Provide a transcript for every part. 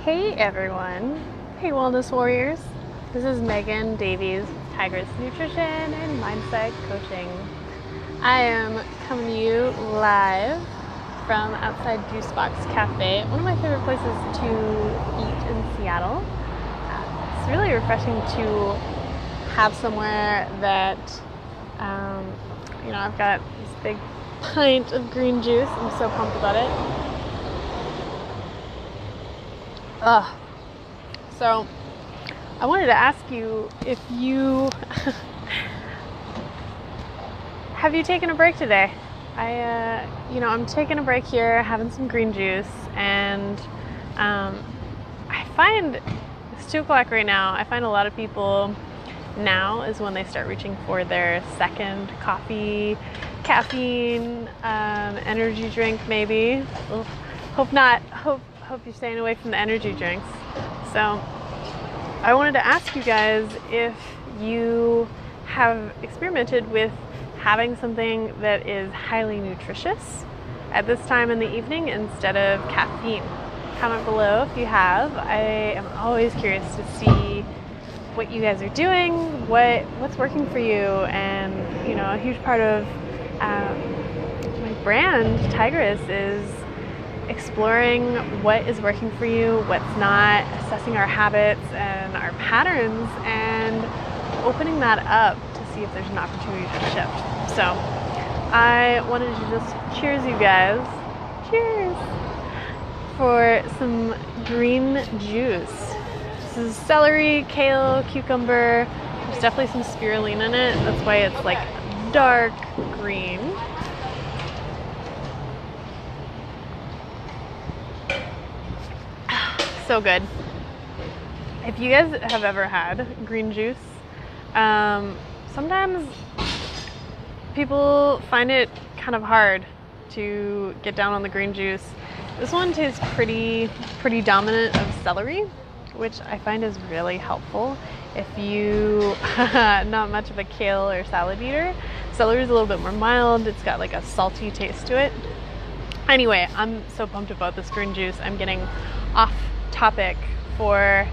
Hey everyone, hey wellness warriors. This is Megan Davies, Tigress Nutrition and Mindset Coaching. I am coming to you live from outside Juicebox Cafe, one of my favorite places to eat in Seattle. It's really refreshing to have somewhere that, I've got this big pint of green juice. I'm so pumped about it. So I wanted to ask you if you have you taken a break today? I'm taking a break here, having some green juice, and I find it's 2:00 right now. I find a lot of people now is when they start reaching for their second coffee, caffeine, energy drink maybe. Hope not. Hope you're staying away from the energy drinks. So I wanted to ask you guys if you have experimented with having something that is highly nutritious at this time in the evening instead of caffeine. Comment below if you have. I am always curious to see what you guys are doing, what's working for you, and a huge part of my brand, Tigress, is exploring what is working for you, what's not, assessing our habits and our patterns, and opening that up to see if there's an opportunity to shift. So I wanted to just cheers you guys. Cheers! For some green juice. This is celery, kale, cucumber. There's definitely some spirulina in it. That's why it's like dark green. So good. If you guys have ever had green juice, sometimes people find it kind of hard to get down on the green juice. This one tastes pretty dominant of celery, which I find is really helpful if you not much of a kale or salad eater. Celery is a little bit more mild. It's got like a salty taste to it. Anyway, I'm so pumped about this green juice. I'm getting off topic for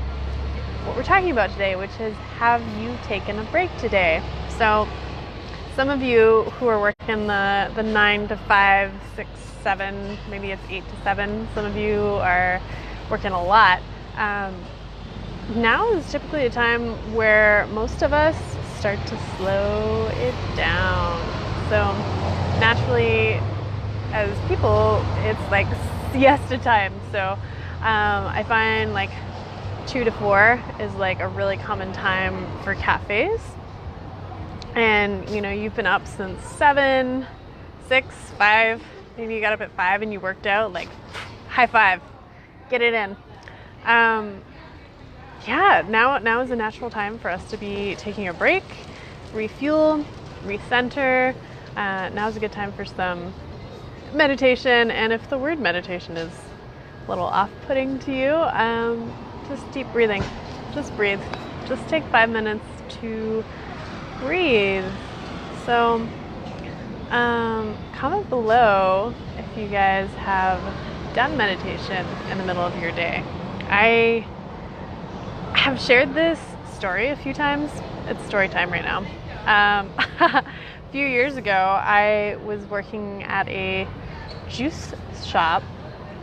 what we're talking about today, which is, have you taken a break today? So some of you who are working the 9 to 5, 6, 7, maybe it's 8 to 7, some of you are working a lot. Now is typically a time where most of us start to slow it down. So naturally, as people, it's like siesta time. So I find like 2 to 4 is like a really common time for cafes. And you've been up since 7, 6, 5, maybe you got up at 5 and you worked out, like high five, get it in. Now is a natural time for us to be taking a break, refuel, recenter. Now is a good time for some meditation, and if the word meditation is a little off-putting to you, just deep breathing. Just breathe. Just take 5 minutes to breathe. So comment below if you guys have done meditation in the middle of your day. I have shared this story a few times. It's story time right now. A few years ago, I was working at a juice shop,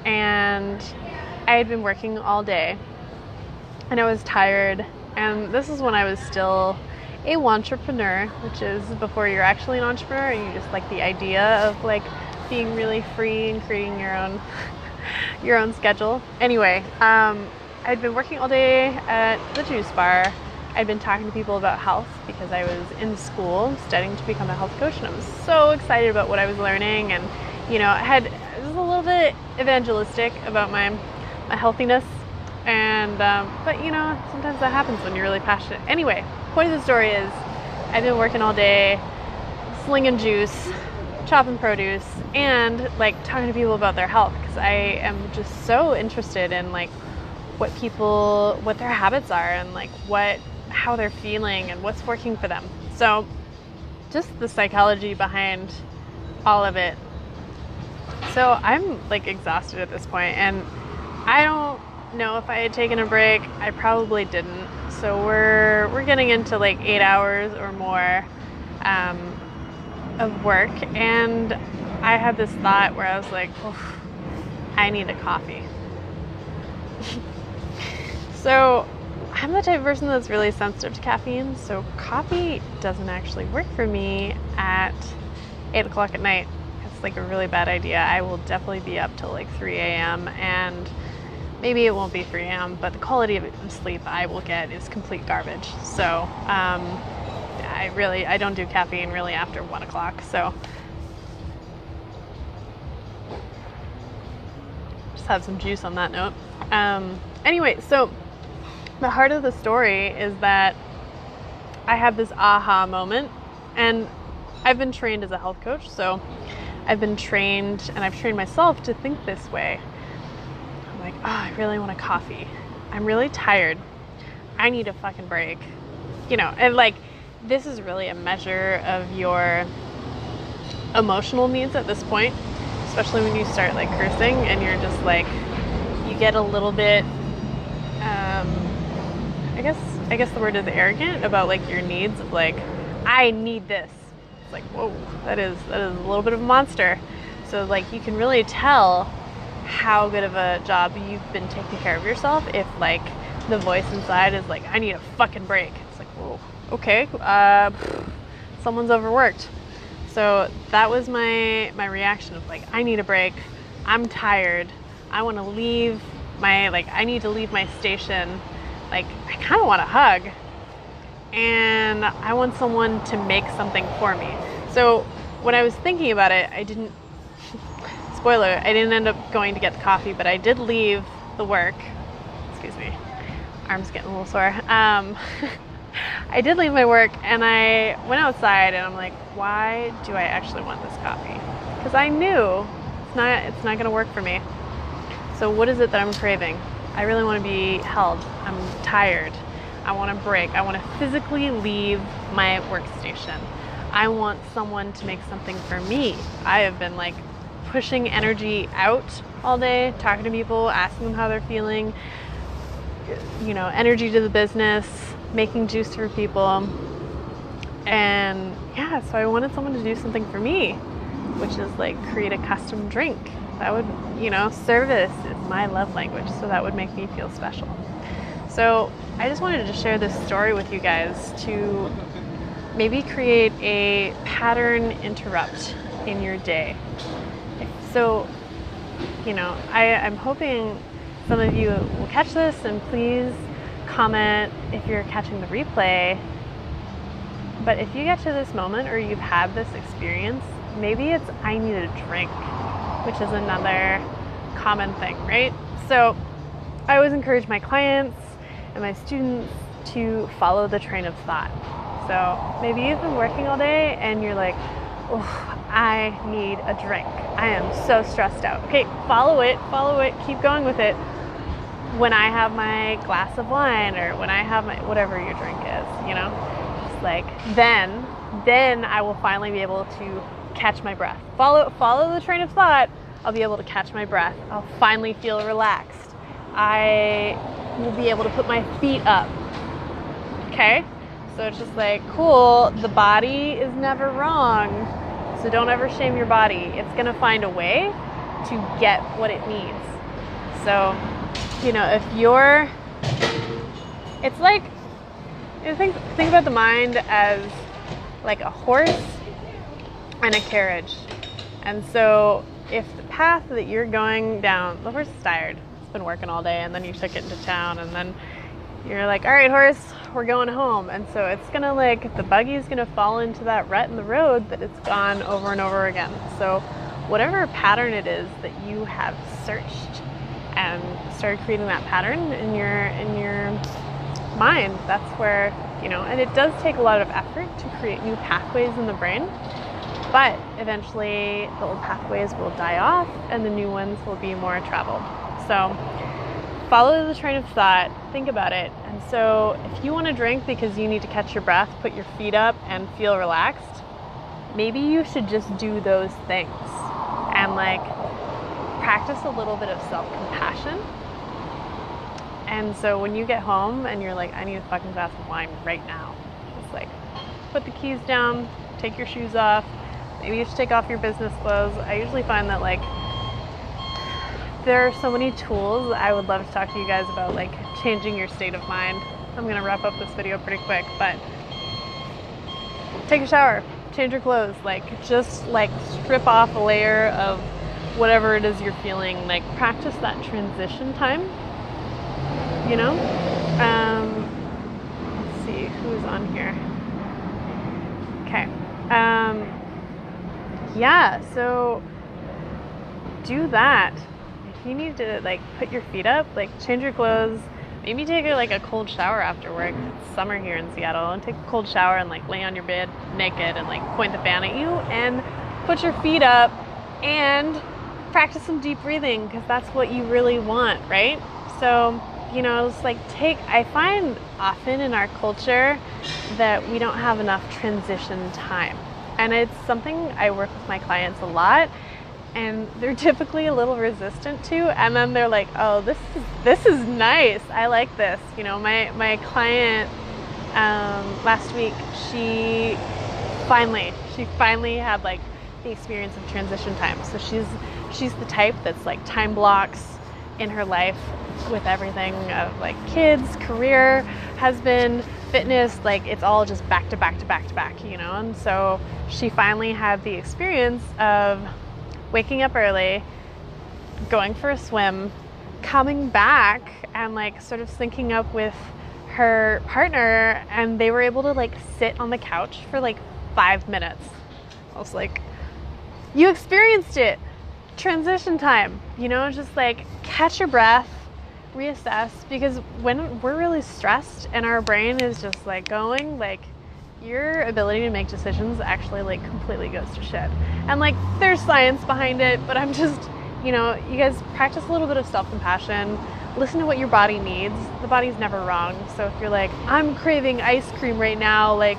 and I had been working all day, and I was tired. And this is when I was still a wantrepreneur, which is before you're actually an entrepreneur and you just like the idea of like being really free and creating your own schedule. Anyway, I'd been working all day at the juice bar. I'd been talking to people about health because I was in school studying to become a health coach, and I was so excited about what I was learning, and I was a little bit evangelistic about my healthiness, and but sometimes that happens when you're really passionate. Anyway, point of the story is, I've been working all day, slinging juice, chopping produce, and like talking to people about their health, because I am just so interested in like what their habits are, and like how they're feeling and what's working for them. So just the psychology behind all of it. So I'm like exhausted at this point, and I don't know if I had taken a break. I probably didn't. So we're getting into like 8 hours or more of work, and I had this thought where I was like, I need a coffee. So I'm the type of person that's really sensitive to caffeine, so coffee doesn't actually work for me at 8 o'clock at night. It's like a really bad idea. I will definitely be up till like 3 a.m. and maybe it won't be 3 a.m., but the quality of sleep I will get is complete garbage. So I don't do caffeine really after 1 o'clock. So just have some juice on that note. Anyway, so the heart of the story is that I had this aha moment, and I've been trained as a health coach, so I've been trained, and I've trained myself to think this way. I'm like, I really want a coffee. I'm really tired. I need a fucking break. And like, this is really a measure of your emotional needs at this point, especially when you start like cursing and you're just like, you get a little bit, I guess the word is arrogant about like your needs of like, I need this. It's like, whoa, that is a little bit of a monster. So like, you can really tell how good of a job you've been taking care of yourself if like the voice inside is like, I need a fucking break. It's like, whoa, okay, someone's overworked. So that was my reaction of like, I need a break. I'm tired. I want to leave I need to leave my station. Like, I kind of want a hug, and I want someone to make something for me. So when I was thinking about it, I didn't end up going to get the coffee, but I did leave the work. Excuse me, arm's getting a little sore. I did leave my work, and I went outside, and I'm like, why do I actually want this coffee? Because I knew it's not going to work for me. So what is it that I'm craving? I really want to be held. I'm tired. I want a break. I want to physically leave my workstation. I want someone to make something for me. I have been like pushing energy out all day, talking to people, asking them how they're feeling, energy to the business, making juice for people. And yeah, so I wanted someone to do something for me, which is like create a custom drink. That would, service is my love language, so that would make me feel special. So I just wanted to share this story with you guys to maybe create a pattern interrupt in your day. So, I'm hoping some of you will catch this, and please comment if you're catching the replay. But if you get to this moment or you've had this experience, maybe it's I need a drink, which is another common thing, right? So I always encourage my clients and my students to follow the train of thought. So maybe you've been working all day and you're like, I need a drink. I am so stressed out. Okay, follow it, keep going with it. When I have my glass of wine, or when I have my, whatever your drink is, it's like, then I will finally be able to catch my breath. Follow the train of thought. I'll be able to catch my breath. I'll finally feel relaxed. I will be able to put my feet up. Okay? So it's just like, cool, the body is never wrong. So don't ever shame your body. It's going to find a way to get what it needs. So, if you're, it's like, think about the mind as like a horse and a carriage. And so if the path that you're going down, the horse is tired, it's been working all day, and then you took it into town, and then you're like, all right, horse, we're going home. And so it's gonna the buggy's gonna fall into that rut in the road that it's gone over and over again. So whatever pattern it is that you have searched and started creating that pattern in your mind, that's where, and it does take a lot of effort to create new pathways in the brain. But eventually the old pathways will die off and the new ones will be more traveled. So follow the train of thought, think about it. And so if you want to drink because you need to catch your breath, put your feet up and feel relaxed, maybe you should just do those things and practice a little bit of self-compassion And so when you get home and you're like, I need a fucking glass of wine right now, just like put the keys down, take your shoes off, maybe you should take off your business clothes. I usually find that like there are so many tools. I would love to talk to you guys about like changing your state of mind. I'm gonna wrap up this video pretty quick, but take a shower, change your clothes, like just like strip off a layer of whatever it is you're feeling, like practice that transition time, you know? Let's see who's on here. Okay. Yeah, so do that. If you need to like put your feet up, like change your clothes, maybe take like a cold shower after work. It's summer here in Seattle, and take a cold shower and like lay on your bed naked and like point the fan at you and put your feet up and practice some deep breathing, because that's what you really want, right? So, you know, it's like I find often in our culture that we don't have enough transition time. And it's something I work with my clients a lot, and they're typically a little resistant to, and then they're like, oh, this is nice. I like this. You know, my client last week, she finally had like the experience of transition time. So she's the type that's like time blocks in her life with everything of like kids, career, husband, fitness, like it's all just back to back to back to back, you know? And so she finally had the experience of waking up early, going for a swim, coming back and like sort of syncing up with her partner, and they were able to like sit on the couch for like 5 minutes. I was like, you experienced it. Transition time, you know, just like catch your breath, reassess, because when we're really stressed and our brain is just like going, like your ability to make decisions actually like completely goes to shit. And like there's science behind it, but I'm just, you know, you guys practice a little bit of self-compassion, listen to what your body needs. The body's never wrong. So if you're like, I'm craving ice cream right now, like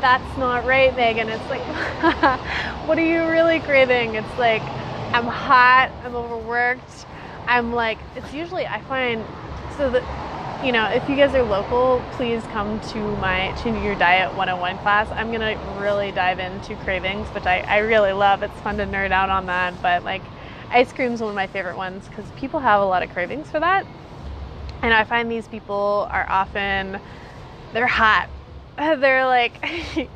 that's not right, Megan. It's like, what are you really craving? It's like, I'm hot, I'm overworked, I'm like, it's usually, I find, so that, you know, if you guys are local, please come to my Changing Your Diet 101 class. I'm going to really dive into cravings, which I really love. It's fun to nerd out on that, but like ice cream is one of my favorite ones because people have a lot of cravings for that. And I find these people are often, they're hot. They're like,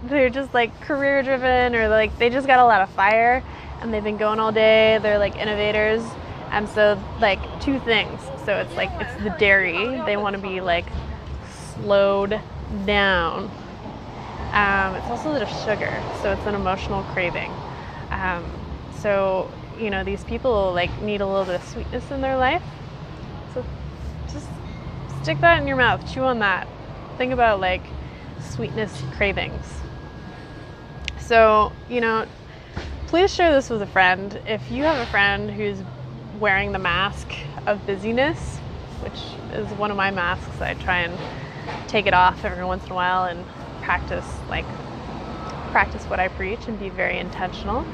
they're just like career driven, or like they just got a lot of fire and they've been going all day. They're like innovators. And so like two things. So it's like, it's the dairy. They want to be like slowed down. It's also the sugar. So it's an emotional craving. So, you know, these people like need a little bit of sweetness in their life. So just stick that in your mouth, chew on that. Think about like sweetness cravings. So, you know, please share this with a friend. If you have a friend who's wearing the mask of busyness, which is one of my masks, I try and take it off every once in a while and practice what I preach and be very intentional.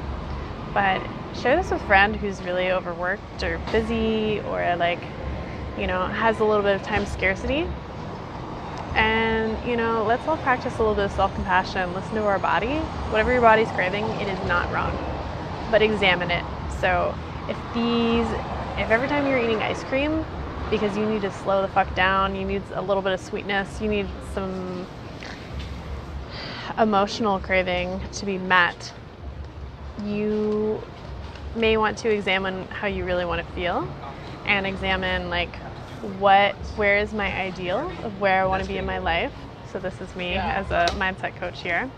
But share this with a friend who's really overworked or busy, or like, you know, has a little bit of time scarcity. And, you know, let's all practice a little bit of self-compassion. Listen to our body. Whatever your body's craving, it is not wrong, but examine it. So if every time you're eating ice cream, because you need to slow the fuck down, you need a little bit of sweetness, you need some emotional craving to be met, you may want to examine how you really want to feel, and examine like, where is my ideal of where I want to be in my life. So this is me as a mindset coach here.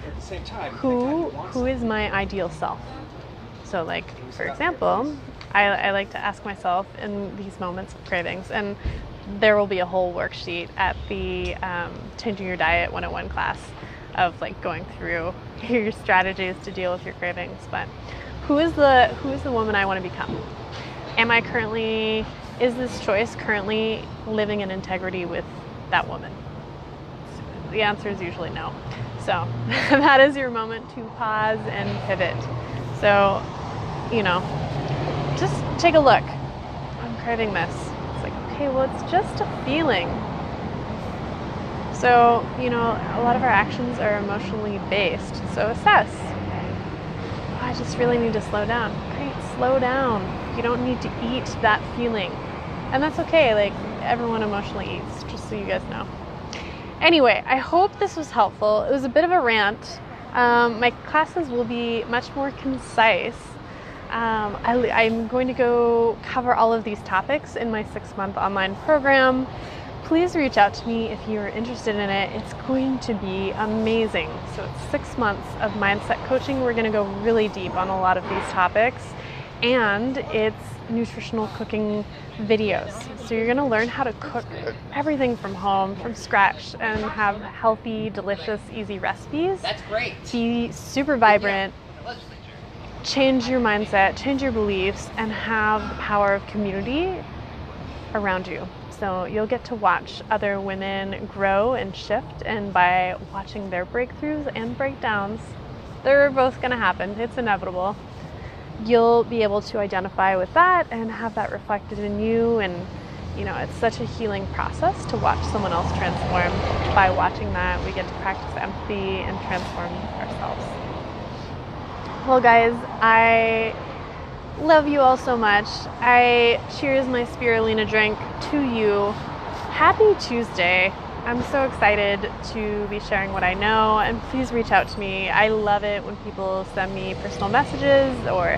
At the same time, who is my ideal self? So like, for example, I like to ask myself in these moments of cravings, and there will be a whole worksheet at the Changing Your Diet 101 class of like going through your strategies to deal with your cravings. But who is the woman I want to become? Is this choice currently living in integrity with that woman? The answer is usually no. So that is your moment to pause and pivot. So, you know, just take a look. I'm craving this. It's like, okay, well, it's just a feeling. So, you know, a lot of our actions are emotionally based. So assess. Oh, I just really need to slow down. Great, slow down. You don't need to eat that feeling. And that's okay. Like, everyone emotionally eats, just so you guys know. Anyway, I hope this was helpful. It was a bit of a rant. My classes will be much more concise. I'm going to go cover all of these topics in my 6-month online program. Please reach out to me if you're interested in it. It's going to be amazing. So it's 6 months of mindset coaching. We're going to go really deep on a lot of these topics. And it's nutritional cooking videos. So you're going to learn how to cook everything from home, from scratch, and have healthy, delicious, easy recipes. That's great. Be super vibrant. Change your mindset, change your beliefs, and have the power of community around you. So you'll get to watch other women grow and shift, and by watching their breakthroughs and breakdowns, they're both going to happen. It's inevitable. You'll be able to identify with that and have that reflected in you. And, you know, it's such a healing process to watch someone else transform. By watching that, we get to practice empathy and transform ourselves. Well, guys, I love you all so much. I cheers my spirulina drink to you. Happy Tuesday. I'm so excited to be sharing what I know, and please reach out to me. I love it when people send me personal messages or,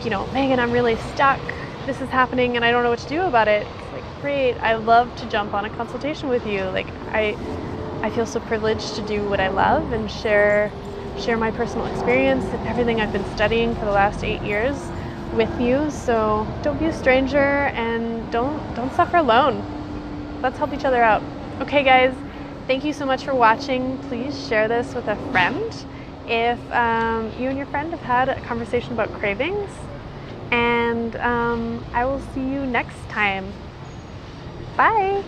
you know, Megan, I'm really stuck. This is happening and I don't know what to do about it. It's like, great. I love to jump on a consultation with you. Like, I feel so privileged to do what I love and share my personal experience and everything I've been studying for the last 8 years with you. So don't be a stranger and don't suffer alone. Let's help each other out. Okay, guys, thank you so much for watching. Please share this with a friend if you and your friend have had a conversation about cravings. And I will see you next time. Bye.